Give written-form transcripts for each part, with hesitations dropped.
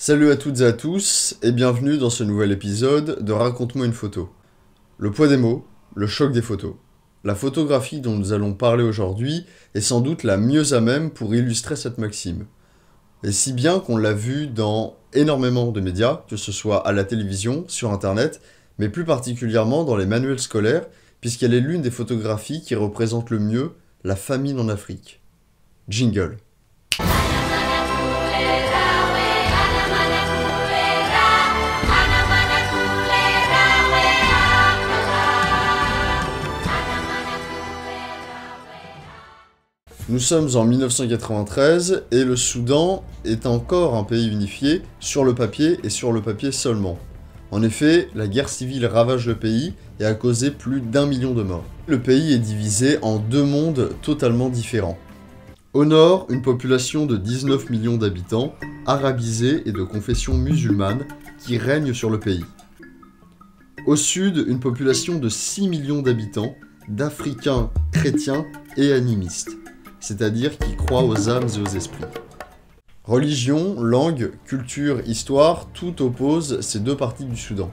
Salut à toutes et à tous, et bienvenue dans ce nouvel épisode de Raconte-moi une photo. Le poids des mots, le choc des photos. La photographie dont nous allons parler aujourd'hui est sans doute la mieux à même pour illustrer cette maxime. Et si bien qu'on l'a vu dans énormément de médias, que ce soit à la télévision, sur internet, mais plus particulièrement dans les manuels scolaires, puisqu'elle est l'une des photographies qui représente le mieux la famine en Afrique. Jingle. Nous sommes en 1993 et le Soudan est encore un pays unifié sur le papier et sur le papier seulement. En effet, la guerre civile ravage le pays et a causé plus d'1 million de morts. Le pays est divisé en deux mondes totalement différents. Au nord, une population de 19 millions d'habitants, arabisés et de confession musulmane, qui règne sur le pays. Au sud, une population de 6 millions d'habitants, d'Africains chrétiens et animistes, c'est-à-dire qui croient aux âmes et aux esprits. Religion, langue, culture, histoire, tout oppose ces deux parties du Soudan.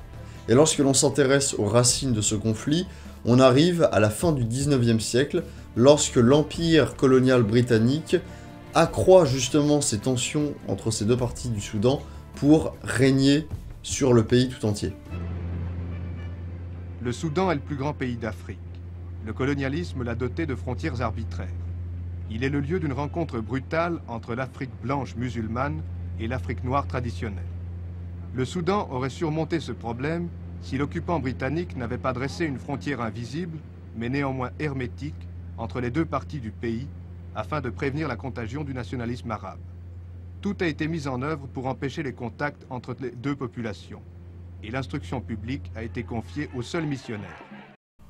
Et lorsque l'on s'intéresse aux racines de ce conflit, on arrive à la fin du 19e siècle, lorsque l'empire colonial britannique accroît justement ces tensions entre ces deux parties du Soudan pour régner sur le pays tout entier. Le Soudan est le plus grand pays d'Afrique. Le colonialisme l'a doté de frontières arbitraires. Il est le lieu d'une rencontre brutale entre l'Afrique blanche musulmane et l'Afrique noire traditionnelle. Le Soudan aurait surmonté ce problème si l'occupant britannique n'avait pas dressé une frontière invisible, mais néanmoins hermétique, entre les deux parties du pays, afin de prévenir la contagion du nationalisme arabe. Tout a été mis en œuvre pour empêcher les contacts entre les deux populations, et l'instruction publique a été confiée aux seuls missionnaires.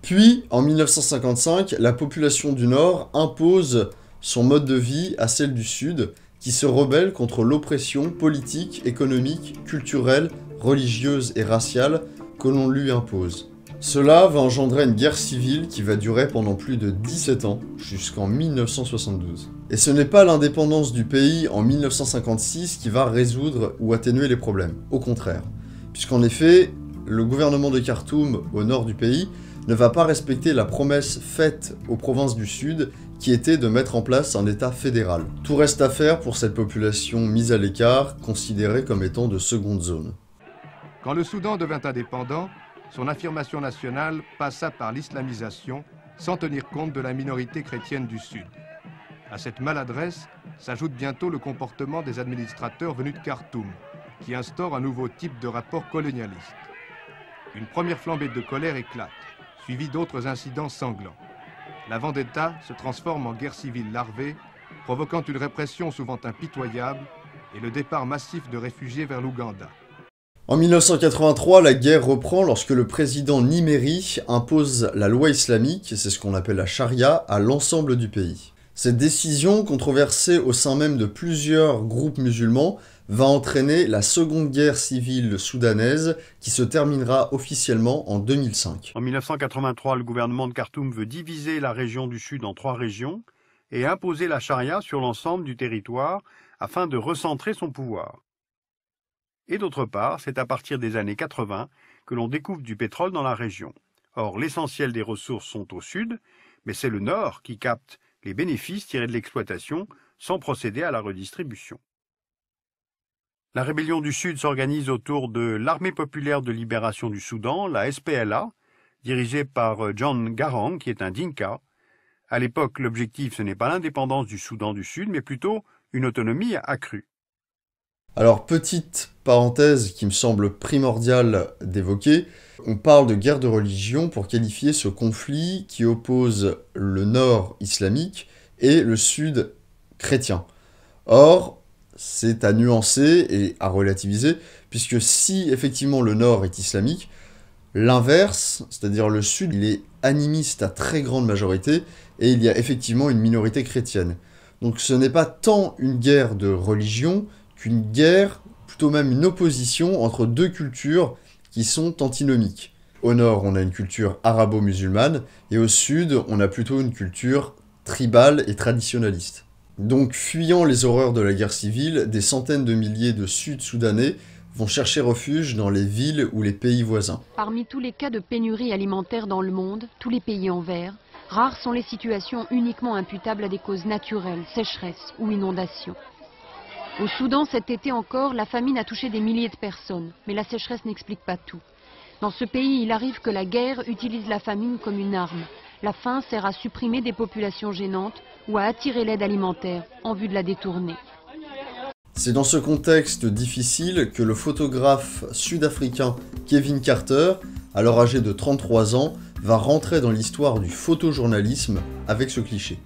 Puis, en 1955, la population du Nord impose son mode de vie à celle du Sud, qui se rebelle contre l'oppression politique, économique, culturelle, religieuse et raciale que l'on lui impose. Cela va engendrer une guerre civile qui va durer pendant plus de 17 ans, jusqu'en 1972. Et ce n'est pas l'indépendance du pays en 1956 qui va résoudre ou atténuer les problèmes, au contraire. Puisqu'en effet, le gouvernement de Khartoum, au nord du pays, ne va pas respecter la promesse faite aux provinces du Sud, qui était de mettre en place un État fédéral. Tout reste à faire pour cette population mise à l'écart, considérée comme étant de seconde zone. Quand le Soudan devint indépendant, son affirmation nationale passa par l'islamisation, sans tenir compte de la minorité chrétienne du Sud. À cette maladresse s'ajoute bientôt le comportement des administrateurs venus de Khartoum, qui instaurent un nouveau type de rapport colonialiste. Une première flambée de colère éclate, suivie d'autres incidents sanglants. La vendetta se transforme en guerre civile larvée, provoquant une répression souvent impitoyable et le départ massif de réfugiés vers l'Ouganda. En 1983, la guerre reprend lorsque le président Nimeri impose la loi islamique, c'est ce qu'on appelle la charia, à l'ensemble du pays. Cette décision, controversée au sein même de plusieurs groupes musulmans, va entraîner la seconde guerre civile soudanaise qui se terminera officiellement en 2005. En 1983, le gouvernement de Khartoum veut diviser la région du Sud en 3 régions et imposer la charia sur l'ensemble du territoire afin de recentrer son pouvoir. Et d'autre part, c'est à partir des années 80 que l'on découvre du pétrole dans la région. Or, l'essentiel des ressources sont au Sud, mais c'est le Nord qui capte les bénéfices tirés de l'exploitation sans procéder à la redistribution. La rébellion du Sud s'organise autour de l'Armée populaire de libération du Soudan, la SPLA, dirigée par John Garang, qui est un Dinka. À l'époque, l'objectif, ce n'est pas l'indépendance du Soudan du Sud, mais plutôt une autonomie accrue. Alors, petite parenthèse qui me semble primordiale d'évoquer, on parle de guerre de religion pour qualifier ce conflit qui oppose le nord islamique et le sud chrétien. Or, c'est à nuancer et à relativiser, puisque si effectivement le nord est islamique, l'inverse, c'est-à-dire le sud, il est animiste à très grande majorité, et il y a effectivement une minorité chrétienne. Donc ce n'est pas tant une guerre de religion qu'une guerre, plutôt même une opposition entre deux cultures qui sont antinomiques. Au nord, on a une culture arabo-musulmane, et au sud, on a plutôt une culture tribale et traditionnaliste. Donc, fuyant les horreurs de la guerre civile, des centaines de milliers de Sud-Soudanais vont chercher refuge dans les villes ou les pays voisins. Parmi tous les cas de pénurie alimentaire dans le monde, tous les pays en vert, rares sont les situations uniquement imputables à des causes naturelles, sécheresse ou inondations. Au Soudan, cet été encore, la famine a touché des milliers de personnes, mais la sécheresse n'explique pas tout. Dans ce pays, il arrive que la guerre utilise la famine comme une arme. La faim sert à supprimer des populations gênantes ou à attirer l'aide alimentaire en vue de la détourner. C'est dans ce contexte difficile que le photographe sud-africain Kevin Carter, alors âgé de 33 ans, va rentrer dans l'histoire du photojournalisme avec ce cliché.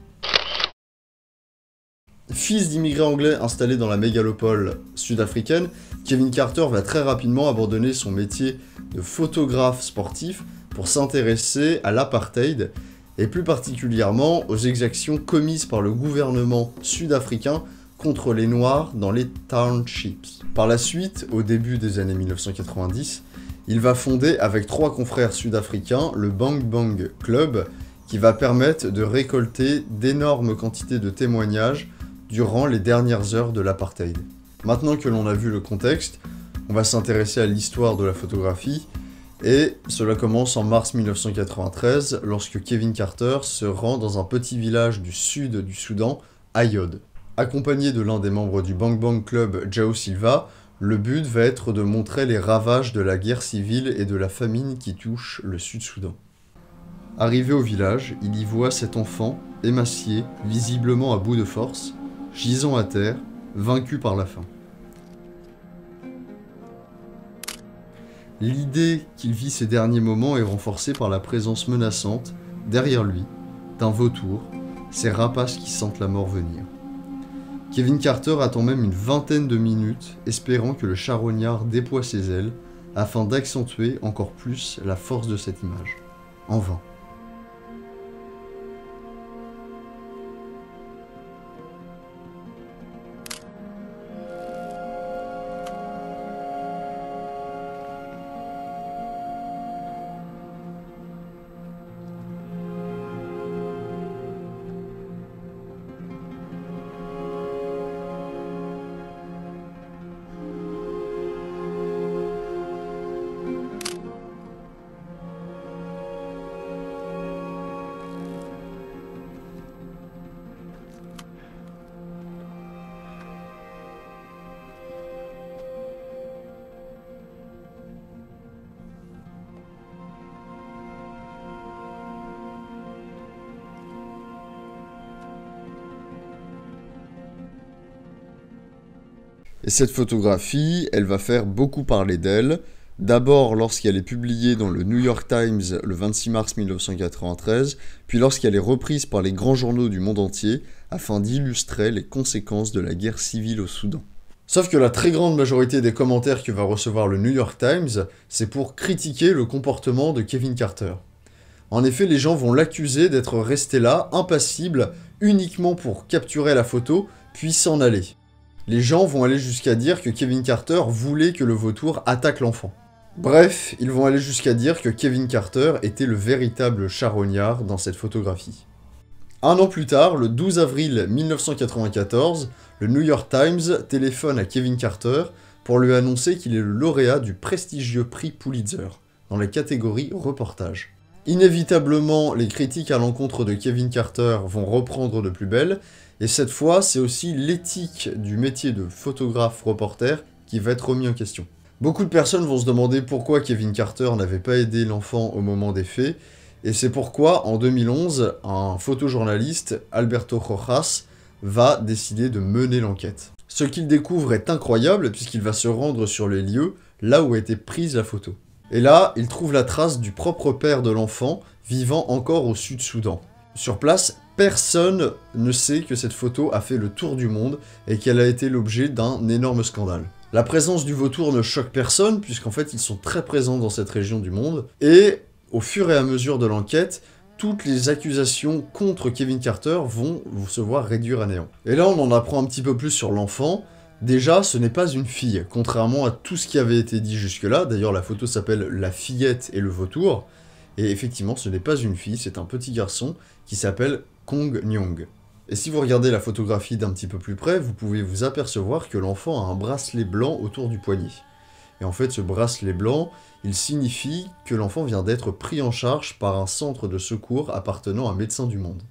Fils d'immigrés anglais installés dans la mégalopole sud-africaine, Kevin Carter va très rapidement abandonner son métier de photographe sportif pour s'intéresser à l'apartheid et plus particulièrement aux exactions commises par le gouvernement sud-africain contre les Noirs dans les townships. Par la suite, au début des années 1990, il va fonder avec 3 confrères sud-africains le Bang Bang Club qui va permettre de récolter d'énormes quantités de témoignages durant les dernières heures de l'apartheid. Maintenant que l'on a vu le contexte, on va s'intéresser à l'histoire de la photographie et cela commence en mars 1993 lorsque Kevin Carter se rend dans un petit village du sud du Soudan, Ayod. Accompagné de l'un des membres du Bang Bang Club, Jao Silva, le but va être de montrer les ravages de la guerre civile et de la famine qui touche le Sud-Soudan. Arrivé au village, il y voit cet enfant, émacié, visiblement à bout de force, gisant à terre, vaincu par la faim. L'idée qu'il vit ces derniers moments est renforcée par la présence menaçante, derrière lui, d'un vautour, ces rapaces qui sentent la mort venir. Kevin Carter attend même une vingtaine de minutes, espérant que le charognard déploie ses ailes, afin d'accentuer encore plus la force de cette image. En vain. Et cette photographie, elle va faire beaucoup parler d'elle, d'abord lorsqu'elle est publiée dans le New York Times le 26 mars 1993, puis lorsqu'elle est reprise par les grands journaux du monde entier, afin d'illustrer les conséquences de la guerre civile au Soudan. Sauf que la très grande majorité des commentaires que va recevoir le New York Times, c'est pour critiquer le comportement de Kevin Carter. En effet, les gens vont l'accuser d'être resté là, impassible, uniquement pour capturer la photo, puis s'en aller. Les gens vont aller jusqu'à dire que Kevin Carter voulait que le vautour attaque l'enfant. Bref, ils vont aller jusqu'à dire que Kevin Carter était le véritable charognard dans cette photographie. Un an plus tard, le 12 avril 1994, le New York Times téléphone à Kevin Carter pour lui annoncer qu'il est le lauréat du prestigieux prix Pulitzer, dans la catégorie reportage. Inévitablement, les critiques à l'encontre de Kevin Carter vont reprendre de plus belle, et cette fois, c'est aussi l'éthique du métier de photographe-reporter qui va être remis en question. Beaucoup de personnes vont se demander pourquoi Kevin Carter n'avait pas aidé l'enfant au moment des faits, et c'est pourquoi, en 2011, un photojournaliste, Alberto Rojas, va décider de mener l'enquête. Ce qu'il découvre est incroyable puisqu'il va se rendre sur les lieux, là où a été prise la photo. Et là, il trouve la trace du propre père de l'enfant, vivant encore au Sud-Soudan. Sur place, personne ne sait que cette photo a fait le tour du monde et qu'elle a été l'objet d'un énorme scandale. La présence du vautour ne choque personne, puisqu'en fait ils sont très présents dans cette région du monde, et au fur et à mesure de l'enquête, toutes les accusations contre Kevin Carter vont se voir réduire à néant. Et là on en apprend un petit peu plus sur l'enfant. Déjà, ce n'est pas une fille, contrairement à tout ce qui avait été dit jusque-là. D'ailleurs, la photo s'appelle « La fillette et le vautour ». Et effectivement, ce n'est pas une fille, c'est un petit garçon qui s'appelle Kong Nyong. Et si vous regardez la photographie d'un petit peu plus près, vous pouvez vous apercevoir que l'enfant a un bracelet blanc autour du poignet. Et en fait, ce bracelet blanc, il signifie que l'enfant vient d'être pris en charge par un centre de secours appartenant à Médecins du Monde.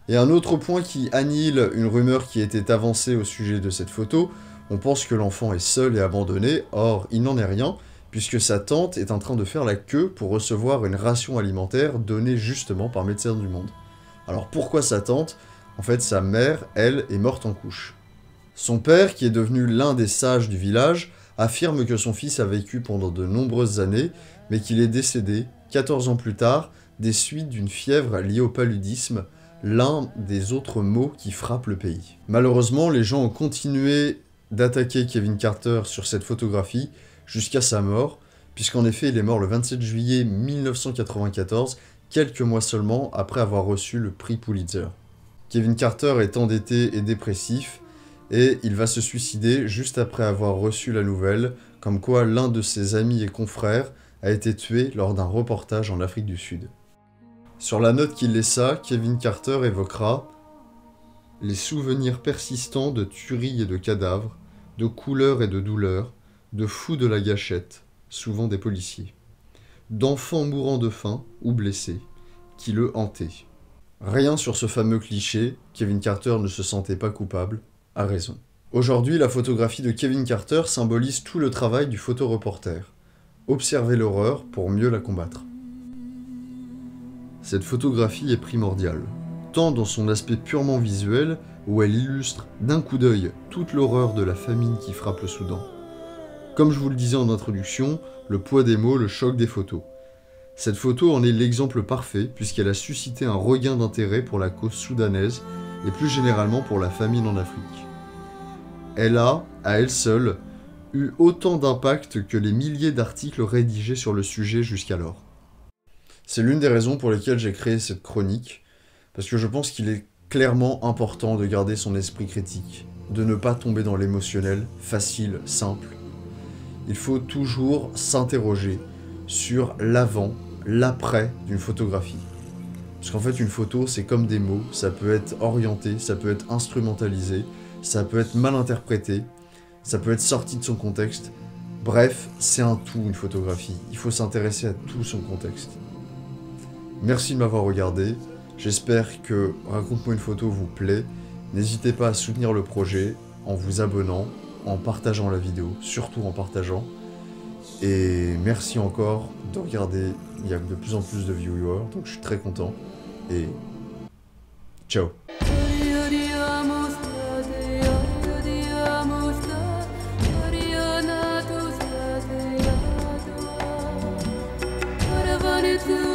Et un autre point qui annihile une rumeur qui était avancée au sujet de cette photo, on pense que l'enfant est seul et abandonné, or il n'en est rien, puisque sa tante est en train de faire la queue pour recevoir une ration alimentaire donnée justement par Médecins du Monde. Alors pourquoi sa tante ? En fait, sa mère, elle, est morte en couche. Son père, qui est devenu l'un des sages du village, affirme que son fils a vécu pendant de nombreuses années, mais qu'il est décédé, 14 ans plus tard, des suites d'une fièvre liée au paludisme, l'un des autres maux qui frappent le pays. Malheureusement, les gens ont continué d'attaquer Kevin Carter sur cette photographie jusqu'à sa mort, puisqu'en effet il est mort le 27 juillet 1994, quelques mois seulement après avoir reçu le prix Pulitzer. Kevin Carter est endetté et dépressif, et il va se suicider juste après avoir reçu la nouvelle, comme quoi l'un de ses amis et confrères a été tué lors d'un reportage en Afrique du Sud. Sur la note qu'il laissa, Kevin Carter évoquera « les souvenirs persistants de tueries et de cadavres, de couleurs et de douleurs, de fous de la gâchette, souvent des policiers, d'enfants mourant de faim ou blessés, qui le hantaient. » Rien sur ce fameux cliché, Kevin Carter ne se sentait pas coupable, a raison. Aujourd'hui, la photographie de Kevin Carter symbolise tout le travail du photoreporter. Observer l'horreur pour mieux la combattre. Cette photographie est primordiale, tant dans son aspect purement visuel, où elle illustre d'un coup d'œil toute l'horreur de la famine qui frappe le Soudan. Comme je vous le disais en introduction, le poids des mots, le choc des photos. Cette photo en est l'exemple parfait, puisqu'elle a suscité un regain d'intérêt pour la cause soudanaise, et plus généralement pour la famine en Afrique. Elle a, à elle seule, eu autant d'impact que les milliers d'articles rédigés sur le sujet jusqu'alors. C'est l'une des raisons pour lesquelles j'ai créé cette chronique, parce que je pense qu'il est clairement important de garder son esprit critique, de ne pas tomber dans l'émotionnel, facile, simple. Il faut toujours s'interroger sur l'avant, l'après d'une photographie. Parce qu'en fait, une photo, c'est comme des mots, ça peut être orienté, ça peut être instrumentalisé, ça peut être mal interprété, ça peut être sorti de son contexte. Bref, c'est un tout, une photographie. Il faut s'intéresser à tout son contexte. Merci de m'avoir regardé. J'espère que Raconte-moi une photo vous plaît. N'hésitez pas à soutenir le projet en vous abonnant, en partageant la vidéo, surtout en partageant. Et merci encore de regarder. Il y a de plus en plus de viewers, donc je suis très content. Et ciao. To